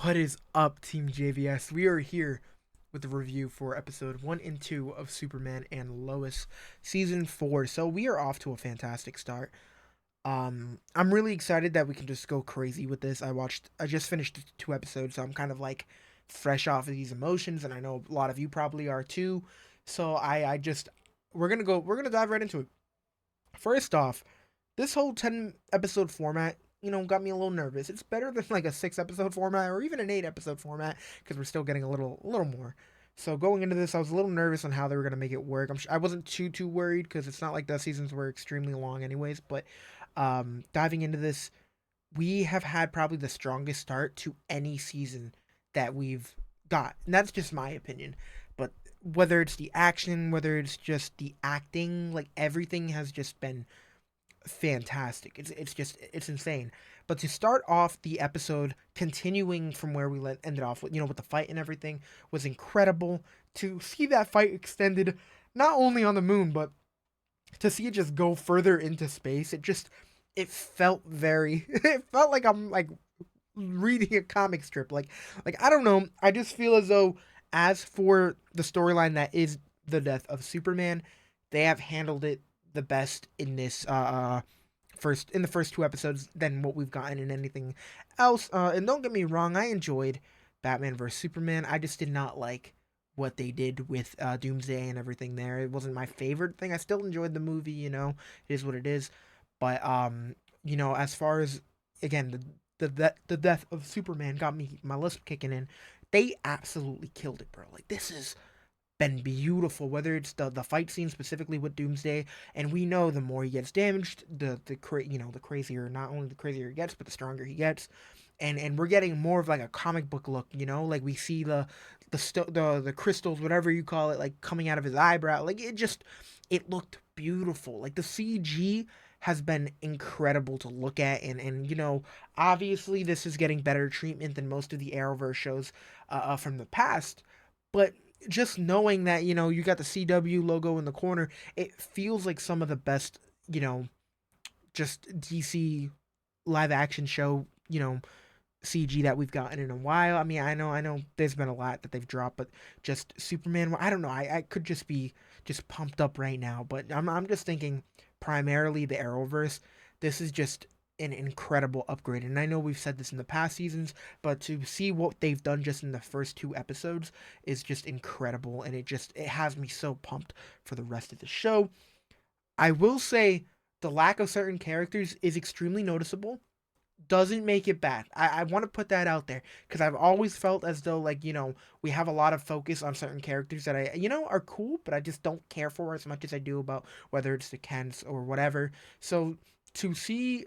What is up, Team JVS? We are here with the review for episode 1 and 2 of Superman and Lois season 4. So we are off to a fantastic start. I'm really excited that we can just go crazy with this. I just finished 2 episodes, so I'm kind of like fresh off of these emotions, and I know a lot of you probably are too. So I just we're gonna dive right into it. First off, this whole 10 episode format, got me a little nervous. It's better than like a 6 episode format or even an 8 episode format because we're still getting a little more. So going into this, I was a little nervous on how they were gonna make it work. I wasn't too worried because it's not like the seasons were extremely long, anyways. But diving into this, we have had probably the strongest start to any season that we've got, and that's just my opinion. But whether it's the action, whether it's just the acting, like everything has just been fantastic. It's insane. But to start off the episode, continuing from where we ended off with with the fight and everything, was incredible. To see that fight extended, not only on the moon, but to see it just go further into space, it felt very. It felt like I'm like reading a comic strip. Like I don't know. I just feel as though, as for the storyline that is the death of Superman, they have handled it the best in this the first 2 episodes than what we've gotten in anything else. And don't get me wrong, I enjoyed Batman vs Superman. I just did not like what they did with Doomsday and everything there. It wasn't my favorite thing. I still enjoyed the movie. It is what it is. But as far as, again, the death of Superman got me my lisp kicking in. They absolutely killed it, bro. Like, this has been beautiful. Whether it's the fight scene specifically with Doomsday, and we know the more he gets damaged, the crazier, not only the crazier he gets, but the stronger he gets. And we're getting more of like a comic book look. Like we see the crystals, whatever you call it, like coming out of his eyebrow. Like, it looked beautiful. Like, the CG has been incredible to look at, and obviously this is getting better treatment than most of the Arrowverse shows from the past. But just knowing that you got the CW logo in the corner, it feels like some of the best, just DC live action show, CG that we've gotten in a while. I mean, I know there's been a lot that they've dropped, but just Superman, I don't know. I could just be just pumped up right now, but I'm just thinking primarily the Arrowverse. This is just an incredible upgrade, and I know we've said this in the past seasons, but to see what they've done just in the first 2 episodes is just incredible, and it has me so pumped for the rest of the show. I will say the lack of certain characters is extremely noticeable. Doesn't make it bad. I want to put that out there because I've always felt as though, like, we have a lot of focus on certain characters that are cool, but I just don't care for as much as I do about whether it's the Kents or whatever. So to see,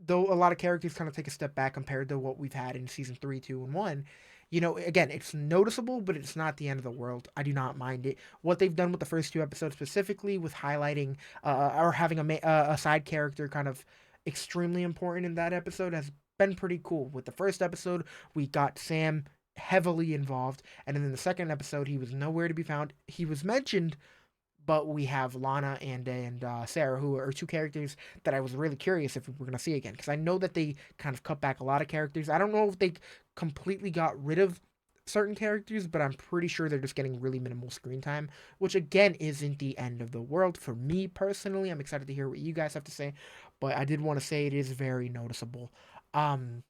though, a lot of characters kind of take a step back compared to what we've had in season 3, 2, and 1. Again, it's noticeable, but it's not the end of the world. I do not mind it. What they've done with the first 2 episodes, specifically with highlighting or having a side character kind of extremely important in that episode, has been pretty cool. With the first episode, we got Sam heavily involved, and then in the second episode, he was nowhere to be found. He was mentioned, but we have Lana and Sarah, who are 2 characters that I was really curious if we were gonna see again, because I know that they kind of cut back a lot of characters. I don't know if they completely got rid of certain characters, but I'm pretty sure they're just getting really minimal screen time, which again isn't the end of the world for me personally. I'm excited to hear what you guys have to say, but I did want to say it is very noticeable. Um,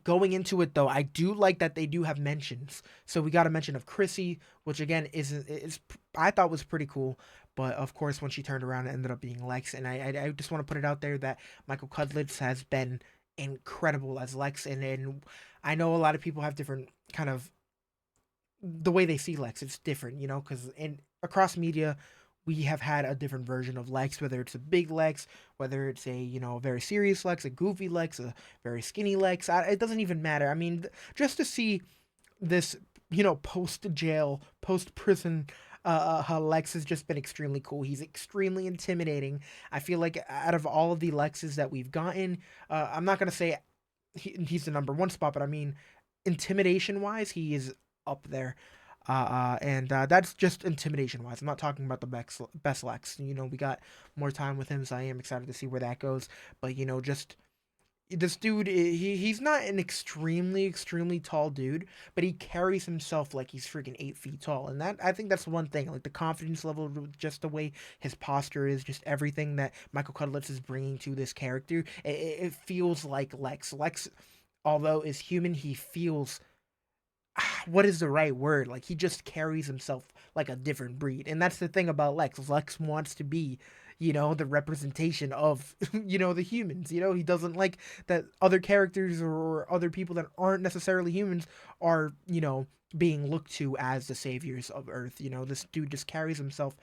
Going into it though, I do like that they do have mentions. So we got a mention of Chrissy, which again is I thought was pretty cool. But of course, when she turned around, it ended up being Lex. And I just want to put it out there that Michael Cudlitz has been incredible as Lex, and I know a lot of people have different kind of the way they see Lex. It's different, because in across media, we have had a different version of Lex, whether it's a big Lex, whether it's a very serious Lex, a goofy Lex, a very skinny Lex. It doesn't even matter. I mean, just to see this, post jail, post prison. Lex has just been extremely cool. He's extremely intimidating. I feel like out of all of the Lexes that we've gotten, I'm not gonna say he's the number one spot, but I mean, intimidation wise, he is up there. And That's just intimidation wise. I'm not talking about the best Lex. We got more time with him, so I am excited to see where that goes. But just This dude, he's not an extremely tall dude, but he carries himself like he's freaking 8 feet tall, and that I think that's one thing. Like the confidence level, just the way his posture is, just everything that Michael Cudlitz is bringing to this character. It feels like Lex. Lex, although is human, he feels what is the right word? Like he just carries himself like a different breed, and that's the thing about Lex. Lex wants to be, the representation of, the humans. He doesn't like that other characters or other people that aren't necessarily humans are, being looked to as the saviors of Earth. This dude just carries himself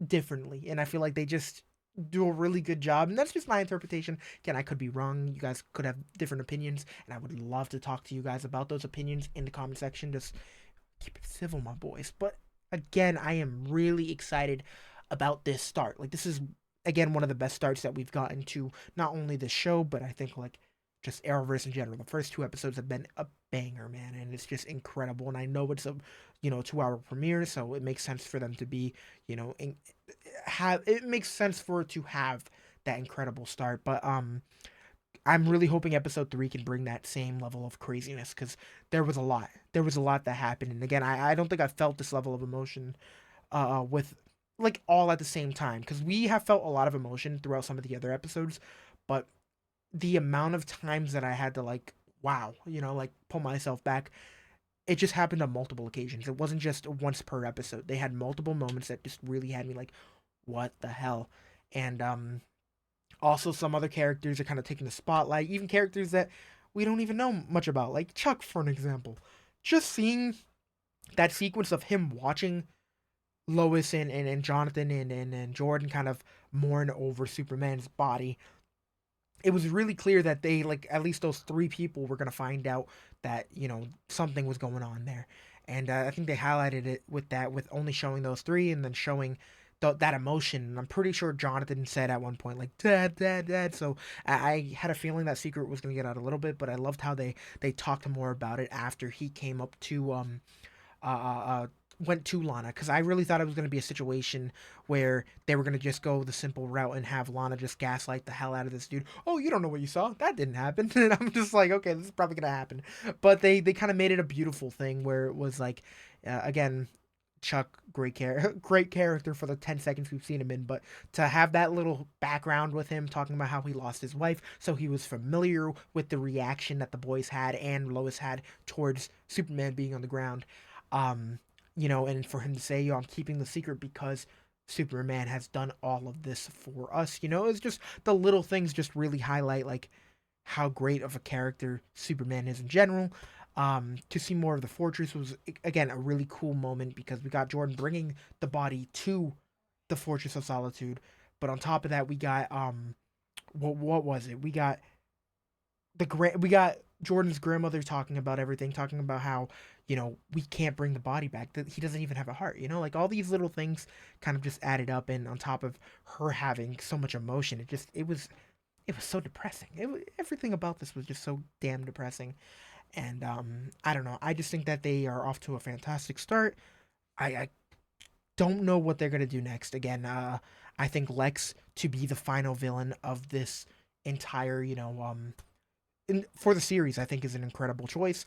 differently, and I feel like they just do a really good job, and that's just my interpretation. Again, I could be wrong. You guys could have different opinions, and I would love to talk to you guys about those opinions in the comment section. Just keep it civil, my boys. But again, I am really excited about this start. Like, this is again one of the best starts that we've gotten to not only the show, but I think like just Arrowverse in general. The first 2 episodes have been a banger, man, and it's just incredible. And I know it's a 2 hour premiere, so it makes sense for them to be have it makes sense for it to have that incredible start. But I'm really hoping episode 3 can bring that same level of craziness, because there was a lot that happened, and again, I don't think I felt this level of emotion with like all at the same time, because we have felt a lot of emotion throughout some of the other episodes, but the amount of times that I had to like wow, like pull myself back, it just happened on multiple occasions. It wasn't just once per episode. They had multiple moments that just really had me like, what the hell? And also some other characters are kind of taking the spotlight, even characters that we don't even know much about, like Chuck, for an example. Just seeing that sequence of him watching Lois and Jonathan and Jordan kind of mourn over Superman's body, it was really clear that they, like, at least those 3 people were going to find out that, something was going on there. And I think they highlighted it with that, with only showing those 3 and then showing that emotion. And I'm pretty sure Jonathan said at one point, like, Dad, Dad, Dad. So I had a feeling that secret was going to get out a little bit, but I loved how they talked more about it after he came up to uh, uh, uh, went to Lana, because I really thought it was going to be a situation where they were going to just go the simple route and have Lana just gaslight the hell out of this dude. Oh, you don't know what you saw. That didn't happen. And I'm just like, okay, this is probably going to happen. But they kind of made it a beautiful thing where it was like, again, Chuck, great character for the 10 seconds we've seen him in, but to have that little background with him talking about how he lost his wife, so he was familiar with the reaction that the boys had and Lois had towards Superman being on the ground. Um, and for him to say, I'm keeping the secret because Superman has done all of this for us. It's just the little things just really highlight like how great of a character Superman is in general. To see more of the fortress was again a really cool moment, because we got Jordan bringing the body to the Fortress of Solitude, but on top of that, we got what was it? We got Jordan's grandmother talking about everything, talking about how we can't bring the body back. That he doesn't even have a heart. Like all these little things kind of just added up, and on top of her having so much emotion, it was so depressing. Everything about this was just so damn depressing. And I don't know. I just think that they are off to a fantastic start. I don't know what they're gonna do next. Again, I think Lex to be the final villain of this entire, for the series, I think is an incredible choice.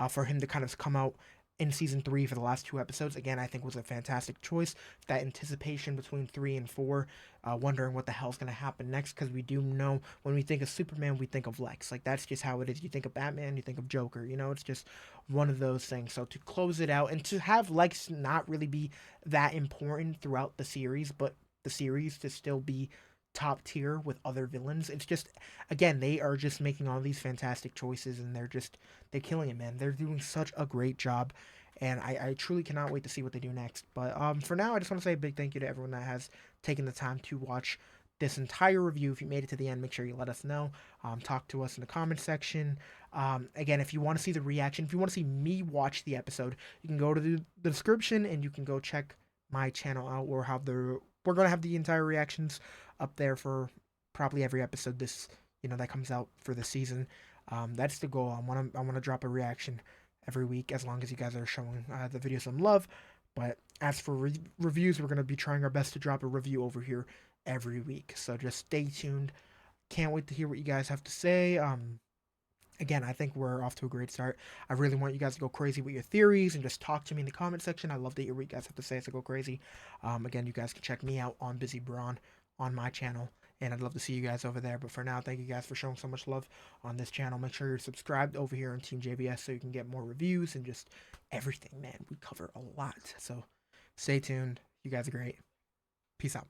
For him to kind of come out in season 3 for the last 2 episodes, again, I think was a fantastic choice. That anticipation between 3 and 4, wondering what the hell's gonna happen next, because we do know when we think of Superman, we think of Lex. Like that's just how it is. You think of Batman, you think of Joker. It's just one of those things. So to close it out and to have Lex not really be that important throughout the series, but the series to still be top tier with other villains. It's just, again, they are just making all these fantastic choices, and they're killing it, man. They're doing such a great job, and I truly cannot wait to see what they do next. But for now, I just want to say a big thank you to everyone that has taken the time to watch this entire review. If you made it to the end, make sure you let us know. Talk to us in the comment section. Again, if you want to see the reaction, if you want to see me watch the episode, you can go to the description and you can go check my channel out. We're gonna have the entire reactions up there for probably every episode that comes out for the season. That's the goal. I want to drop a reaction every week, as long as you guys are showing the video some love. But as for reviews, we're gonna be trying our best to drop a review over here every week. So just stay tuned. Can't wait to hear what you guys have to say. Again, I think we're off to a great start. I really want you guys to go crazy with your theories and just talk to me in the comment section. I love to hear what you guys have to say, so go crazy. Again, you guys can check me out on Busy Braun on my channel, and I'd love to see you guys over there. But for now, thank you guys for showing so much love on this channel. Make sure you're subscribed over here on TeamJVS so you can get more reviews and just everything, man. We cover a lot, so stay tuned. You guys are great. Peace out.